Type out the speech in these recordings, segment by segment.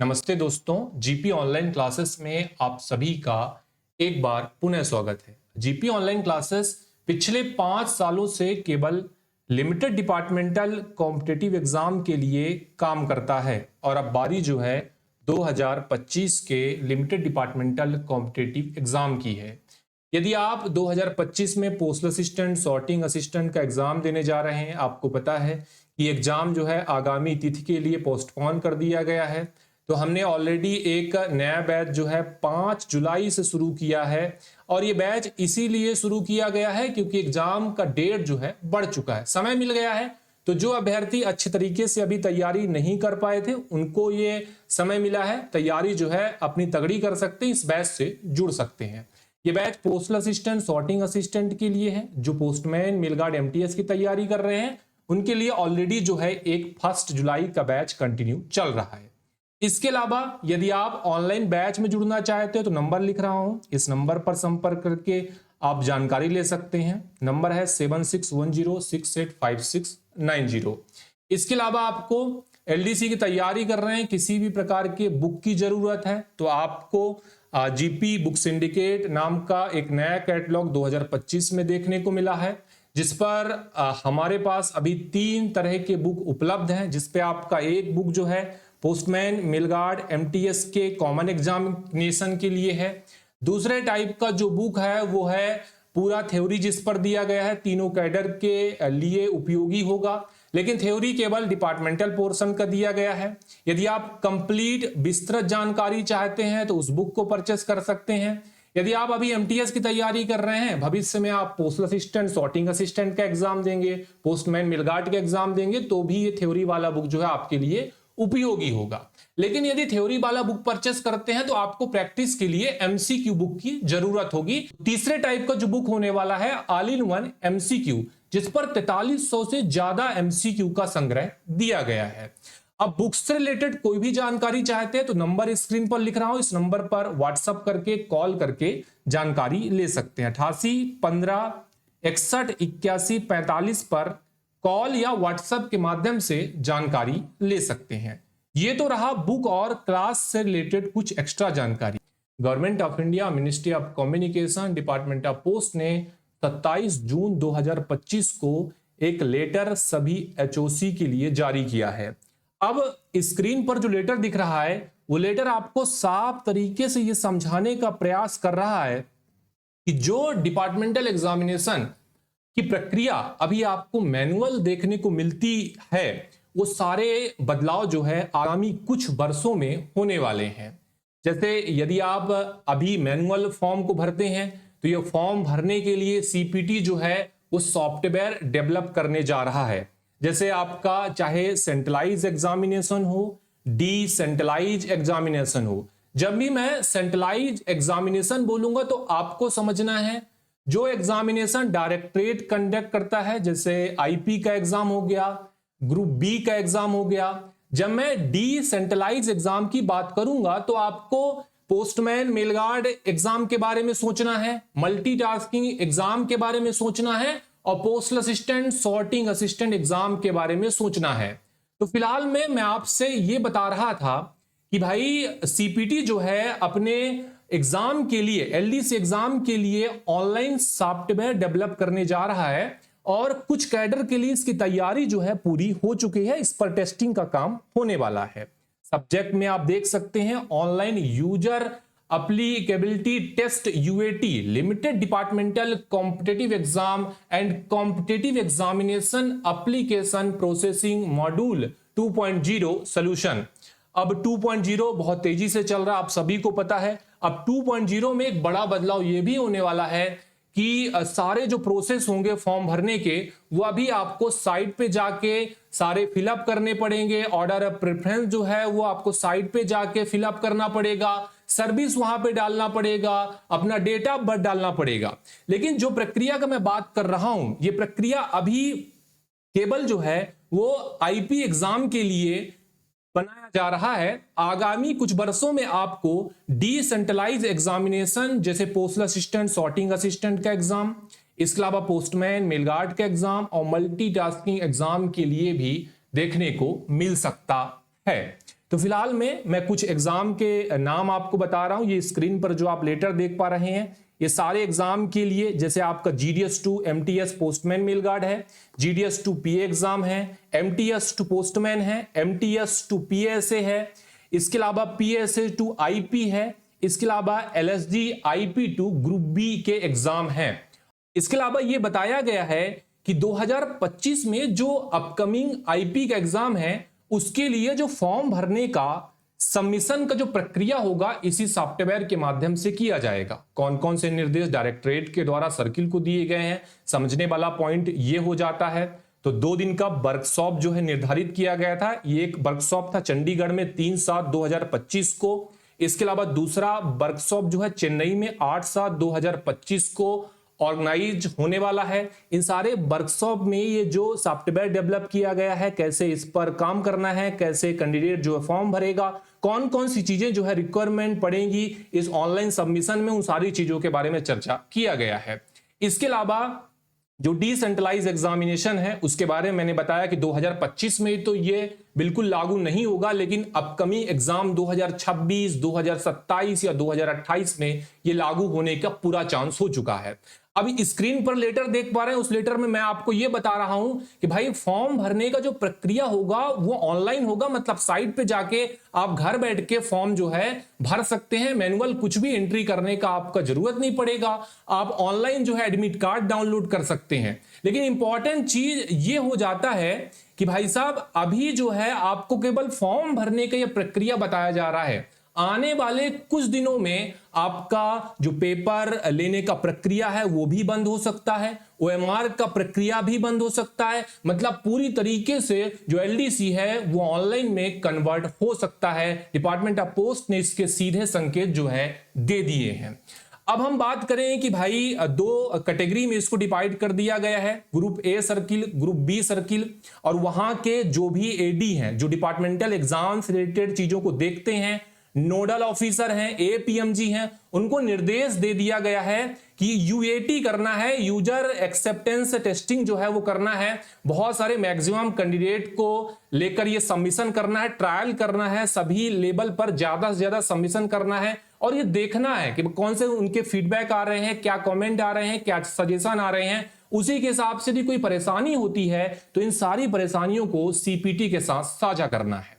नमस्ते दोस्तों, GP online classes में आप सभी का एक बार पुनः स्वागत है। जीपी ऑनलाइन क्लासेस पिछले 5 सालों से केवल लिमिटेड डिपार्टमेंटल कॉम्पिटिटिव एग्जाम के लिए काम करता है और अब बारी जो है 2025 के लिमिटेड डिपार्टमेंटल कॉम्पिटिटिव एग्जाम की है। यदि आप 2025 में पोस्टल असिस्टेंट, सॉर्टिंग असिस्टेंट का एग्जाम देने जा रहे हैं, आपको पता है कि एग्जाम जो है आगामी तिथि के लिए पोस्टपोन कर दिया गया है। तो हमने ऑलरेडी एक नया बैच जो है 5 जुलाई से शुरू किया है और ये बैच इसीलिए शुरू किया गया है क्योंकि एग्जाम का डेट जो है बढ़ चुका है, समय मिल गया है। तो जो अभ्यर्थी अच्छे तरीके से अभी तैयारी नहीं कर पाए थे उनको ये समय मिला है, तैयारी जो है अपनी तगड़ी कर सकते हैं, इस बैच से जुड़ सकते हैं। ये batch postal assistant, sorting assistant के लिए है। जो पोस्टमैन, मेलगार्ड, एमटीएस की तैयारी कर रहे हैं उनके लिए ऑलरेडी जो है एक 1 जुलाई का बैच कंटिन्यू चल रहा है। इसके अलावा यदि आप ऑनलाइन बैच में जुड़ना चाहते हो तो नंबर लिख रहा हूं, इस नंबर पर संपर्क करके आप जानकारी ले सकते हैं। नंबर है 7610685690। इसके अलावा आपको एलडीसी की तैयारी कर रहे हैं, किसी भी प्रकार के बुक की जरूरत है तो आपको जीपी बुक सिंडिकेट नाम का एक नया कैटलॉग 2025 में देखने को मिला है, जिस पर हमारे पास अभी 3 तरह के बुक उपलब्ध हैं। जिसपे आपका एक बुक जो है पोस्टमैन, मेलगार्ड, एमटीएस के कॉमन एग्जामिनेशन के लिए है। दूसरे टाइप का जो बुक है वो है पूरा थ्योरी, जिस पर दिया गया है तीनों कैडर के लिए उपयोगी होगा, लेकिन थ्योरी केवल डिपार्टमेंटल पोर्शन का दिया गया है। यदि आप कंप्लीट विस्तृत जानकारी चाहते हैं तो उस बुक को परचेस कर सकते हैं। यदि आप अभी एमटीएस की तैयारी कर रहे हैं, भविष्य में आप पोस्टल असिस्टेंट, सॉर्टिंग असिस्टेंट का एग्जाम देंगे, पोस्टमैन, मेलगार्ड का एग्जाम देंगे, तो भी ये थ्योरी वाला बुक जो है आपके लिए उपयोगी होगा। लेकिन यदि थ्योरी वाला बुक परचेस करते हैं तो आपको प्रैक्टिस के लिए एमसीक्यू बुक की जरूरत होगी। तीसरे टाइप का जो बुक होने वाला है ऑल इन वन एमसीक्यू, जिस पर 4300 से ज्यादा एमसीक्यू का संग्रह दिया गया है। अब बुक्स से रिलेटेड कोई भी जानकारी चाहते हैं तो नंबर स्क्रीन पर लिख रहा हूं, इस नंबर पर व्हाट्सएप करके, कॉल करके जानकारी ले सकते हैं। 88 15 61 81 45 पर कॉल या व्हाट्सएप के माध्यम से जानकारी ले सकते हैं। ये तो रहा बुक और क्लास से रिलेटेड कुछ एक्स्ट्रा जानकारी। Government of India, ministry of communication, department of post ने 27 जून 2025 को एक लेटर सभी एचओसी के लिए जारी किया है। अब स्क्रीन पर जो लेटर दिख रहा है वो लेटर आपको साफ तरीके से ये समझाने का प्रयास कर रहा है कि जो डिपार्टमेंटल एग्जामिनेशन की प्रक्रिया अभी आपको मैनुअल देखने को मिलती है, वो सारे बदलाव जो है आगामी कुछ वर्षों में होने वाले हैं। जैसे यदि आप अभी मैनुअल फॉर्म को भरते हैं तो ये फॉर्म भरने के लिए सीपीटी जो है वो सॉफ्टवेयर डेवलप करने जा रहा है। जैसे आपका चाहे सेंट्रलाइज एग्जामिनेशन हो, डिसेंट्रलाइज एग्जामिनेशन हो, जब भी मैं सेंट्रलाइज एग्जामिनेशन बोलूंगा तो आपको समझना है जो एग्जामिनेशन डायरेक्टरेट कंडक्ट करता है, जैसे आईपी का एग्जाम हो गया, ग्रुप बी का एग्जाम हो गया। जब मैं डिसेंट्रलाइज एग्जाम की बात करूंगा तो आपको पोस्टमैन, मेलगार्ड एग्जाम के बारे में सोचना है, मल्टीटास्किंग एग्जाम के बारे में सोचना है और postal assistant, sorting assistant exam के बारे में सोचना है। तो फिलहाल में मैं आपसे ये बता रहा था कि भाई सीपीटी जो है अपने एग्जाम के लिए, एलडीसी एग्जाम के लिए ऑनलाइन सॉफ्टवेयर डेवलप करने जा रहा है और कुछ कैडर के लिए इसकी तैयारी जो है पूरी हो चुकी है। इस पर टेस्टिंग का काम होने वाला है। सब्जेक्ट में आप देख सकते हैं online user applicability test, UAT, limited departmental competitive exam and competitive examination application processing module 2.0 solution. अब 2.0 बहुत तेजी से चल रहा है, आप सभी को पता है। अब 2.0 में एक बड़ा बदलाव ये भी होने वाला है कि सारे जो प्रोसेस होंगे फॉर्म भरने के वो अभी आपको साइट पे जाके सारे फिलअप करने पड़ेंगे। ऑर्डर ऑफ प्रेफरेंस जो है वो आपको साइट पे जाके फिलअप करना पड़ेगा, सर्विस वहां पे डालना पड़ेगा, अपना डेट ऑफ बर्थ डालना पड़ेगा। लेकिन जो प्रक्रिया का मैं बात कर रहा हूं, ये प्रक्रिया अभी केवल जो है वो आईपी एग्जाम के लिए बनाया जा रहा है। आगामी कुछ वर्षों में आपको डिसेंट्रलाइज एग्जामिनेशन जैसे पोस्टल असिस्टेंट, सॉर्टिंग असिस्टेंट का एग्जाम, इसके अलावा पोस्टमैन, मेलगार्ड का एग्जाम और मल्टीटास्किंग एग्जाम के लिए भी देखने को मिल सकता है। तो फिलहाल में मैं कुछ एग्जाम के नाम आपको बता रहा हूं। ये स्क्रीन पर जो आप लेटर देख पा रहे हैं, ये सारे एग्जाम के लिए, जैसे आपका GDS2 MTS postman mail guard है, GDS2 PA एग्जाम है, MTS2 पोस्टमैन है, MTS2 PSA है, इसके अलावा PSA2 IP है, इसके अलावा LSD IP2 ग्रुप B के एग्जाम हैं। इसके अलावा ये बताया गया है कि 2025 में जो अपकमिंग IP का एग्जाम है उसके लिए जो फॉर्म भरने का सबमिशन का जो प्रक्रिया होगा इसी सॉफ्टवेयर के माध्यम से किया जाएगा। कौन कौन से निर्देश डायरेक्टरेट के द्वारा सर्किल को दिए गए हैं, समझने वाला पॉइंट ये हो जाता है। तो 2 दिन का वर्कशॉप जो है निर्धारित किया गया था। ये एक वर्कशॉप था चंडीगढ़ में 3/7/2025 को। इसके अलावा दूसरा वर्कशॉप जो है चेन्नई में 8/7/2025 को ऑर्गेनाइज होने वाला है। इन सारे वर्कशॉप में ये जो सॉफ्टवेयर डेवलप किया गया है, कैसे इस पर काम करना है, कैसे कैंडिडेट जो है फॉर्म भरेगा, कौन कौन सी चीजें जो है रिक्वायरमेंट पड़ेंगी इस ऑनलाइन सबमिशन में, उन सारी चीजों के बारे में चर्चा किया गया है। इसके अलावा जो डिसेंट्रलाइज एग्जामिनेशन है उसके बारे में मैंने बताया कि 2025 में तो ये बिल्कुल लागू नहीं होगा, लेकिन अपकमिंग एग्जाम 2026, 2027 या 2028 में ये लागू होने का पूरा चांस हो चुका है। अभी स्क्रीन पर लेटर देख पा रहे हैं, उस लेटर में मैं आपको ये बता रहा हूं कि भाई फॉर्म भरने का जो प्रक्रिया होगा वो ऑनलाइन होगा, मतलब साइट पे जाके आप घर बैठ के फॉर्म जो है भर सकते हैं। मैनुअल कुछ भी एंट्री करने का आपका जरूरत नहीं पड़ेगा। आप ऑनलाइन जो है एडमिट कार्ड डाउनलोड कर सकते हैं। लेकिन इंपॉर्टेंट चीज ये हो जाता है कि भाई साहब अभी जो है आपको केवल फॉर्म भरने का यह प्रक्रिया बताया जा रहा है। आने वाले कुछ दिनों में आपका जो पेपर लेने का प्रक्रिया है वो भी बंद हो सकता है, OMR का प्रक्रिया भी बंद हो सकता है। मतलब पूरी तरीके से जो LDC है वो ऑनलाइन में कन्वर्ट हो सकता है। डिपार्टमेंट ऑफ पोस्ट ने इसके सीधे संकेत जो है दे दिए हैं। अब हम बात करें कि भाई 2 कैटेगरी में इसको डिवाइड कर दिया गया है, group A circle, group B circle. और वहां के जो भी AD हैं, जो डिपार्टमेंटल एग्जाम से रिलेटेड चीजों को देखते हैं, नोडल ऑफिसर हैं, APMG हैं, उनको निर्देश दे दिया गया है कि UAT करना है, यूजर एक्सेप्टेंस टेस्टिंग जो है वो करना है। बहुत सारे मैक्सिमम कैंडिडेट को लेकर ये सबमिशन करना है, ट्रायल करना है, सभी लेवल पर ज्यादा से ज्यादा सबमिशन करना है और ये देखना है कि कौन से उनके फीडबैक आ रहे हैं, क्या कमेंट आ रहे हैं, क्या सजेशन आ रहे हैं। उसी के हिसाब से यदि कोई परेशानी होती है तो इन सारी परेशानियों को CPT के साथ साझा करना है।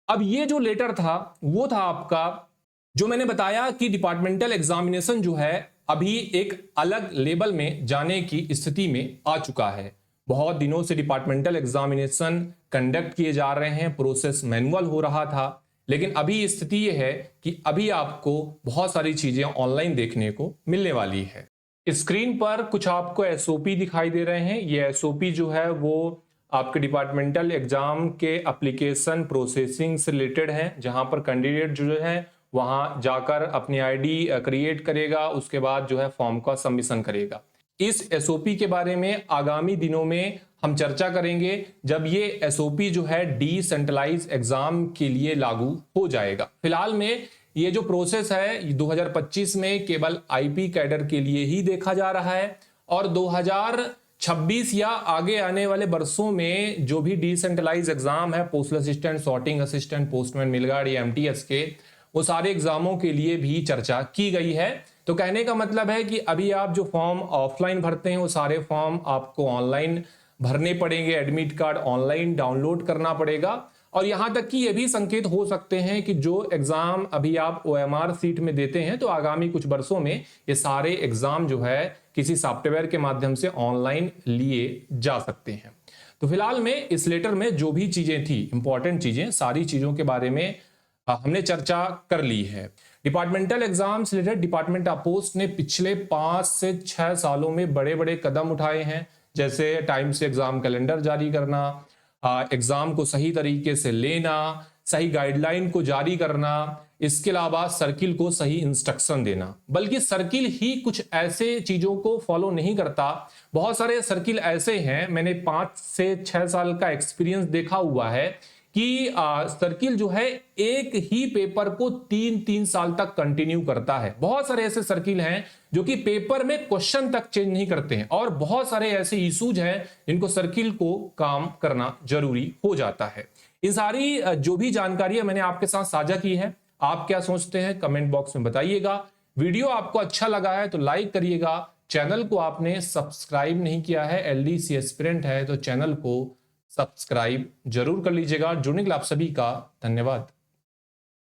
अब ये जो लेटर था वो था आपका, जो मैंने बताया कि डिपार्टमेंटल एग्जामिनेशन जो है अभी एक अलग लेवल में जाने की स्थिति में आ चुका है। बहुत दिनों से डिपार्टमेंटल एग्जामिनेशन कंडक्ट किए जा रहे हैं, प्रोसेस मैनुअल हो रहा था, लेकिन अभी स्थिति ये है कि अभी आपको बहुत सारी चीजें ऑनलाइन देखने को मिलने वाली है। स्क्रीन पर कुछ आपको SOP दिखाई दे रहे हैं। ये SOP जो है वो आपके डिपार्टमेंटल एग्जाम के एप्लीकेशन प्रोसेसिंग से रिलेटेड है, जहां पर कैंडिडेट जो है वहां जाकर अपनी ID क्रिएट करेगा, उसके बाद जो है फॉर्म का सबमिशन करेगा। इस SOP के बारे में आगामी दिनों में हम चर्चा करेंगे जब ये SOP जो है डिसेंट्रलाइज एग्जाम के लिए लागू हो जाएगा। फिलहाल में ये जो प्रोसेस है 2025 में केवल IP कैडर के लिए ही देखा जा रहा है और 2026 या आगे आने वाले वर्षों में जो भी डिसेंट्रलाइज एग्जाम है, postal assistant, sorting assistant, postman mail guard या MTS के, वो सारे एग्जामों के लिए भी चर्चा की गई है। तो कहने का मतलब है कि अभी आप जो फॉर्म ऑफलाइन भरते हैं वो सारे फॉर्म आपको ऑनलाइन भरने पड़ेंगे, एडमिट कार्ड ऑनलाइन डाउनलोड करना पड़ेगा। और यहां तक कि ये भी संकेत हो सकते हैं कि जो एग्जाम अभी आप OMR सीट में देते हैं तो आगामी कुछ वर्षों में ये सारे एग्जाम जो है किसी सॉफ्टवेयर के माध्यम से ऑनलाइन लिए जा सकते हैं। तो फिलहाल में इस लेटर में जो भी चीजें थी, इंपॉर्टेंट चीजें, सारी चीजों के बारे में हमने चर्चा कर ली है। डिपार्टमेंटल एग्जाम से रिलेटेड डिपार्टमेंट ऑफ पोस्ट ने पिछले 5 से 6 सालों में बड़े बड़े कदम उठाए हैं, जैसे टाइम से एग्जाम कैलेंडर जारी करना, एग्जाम को सही तरीके से लेना, सही गाइडलाइन को जारी करना, इसके अलावा सर्किल को सही इंस्ट्रक्शन देना। बल्कि सर्किल ही कुछ ऐसे चीजों को फॉलो नहीं करता। बहुत सारे सर्किल ऐसे हैं, मैंने 5 से 6 साल का एक्सपीरियंस देखा हुआ है कि सर्किल जो है एक ही पेपर को 3-3 साल तक कंटिन्यू करता है। बहुत सारे ऐसे सर्किल हैं जो कि पेपर में क्वेश्चन तक चेंज नहीं करते हैं, और बहुत सारे ऐसे इशूज हैं जिनको सर्किल को काम करना जरूरी हो जाता है। इन सारी जो भी जानकारी है मैंने आपके साथ साझा की है। आप क्या सोचते हैं कमेंट बॉक्स में बताइएगा। वीडियो आपको अच्छा लगा है तो लाइक करिएगा। चैनल को आपने सब्सक्राइब नहीं किया है, एलडीसी एस्पिरेंट है तो चैनल को सब्सक्राइब जरूर कर लीजिएगा। जुड़ने के लिए आप सभी का धन्यवाद।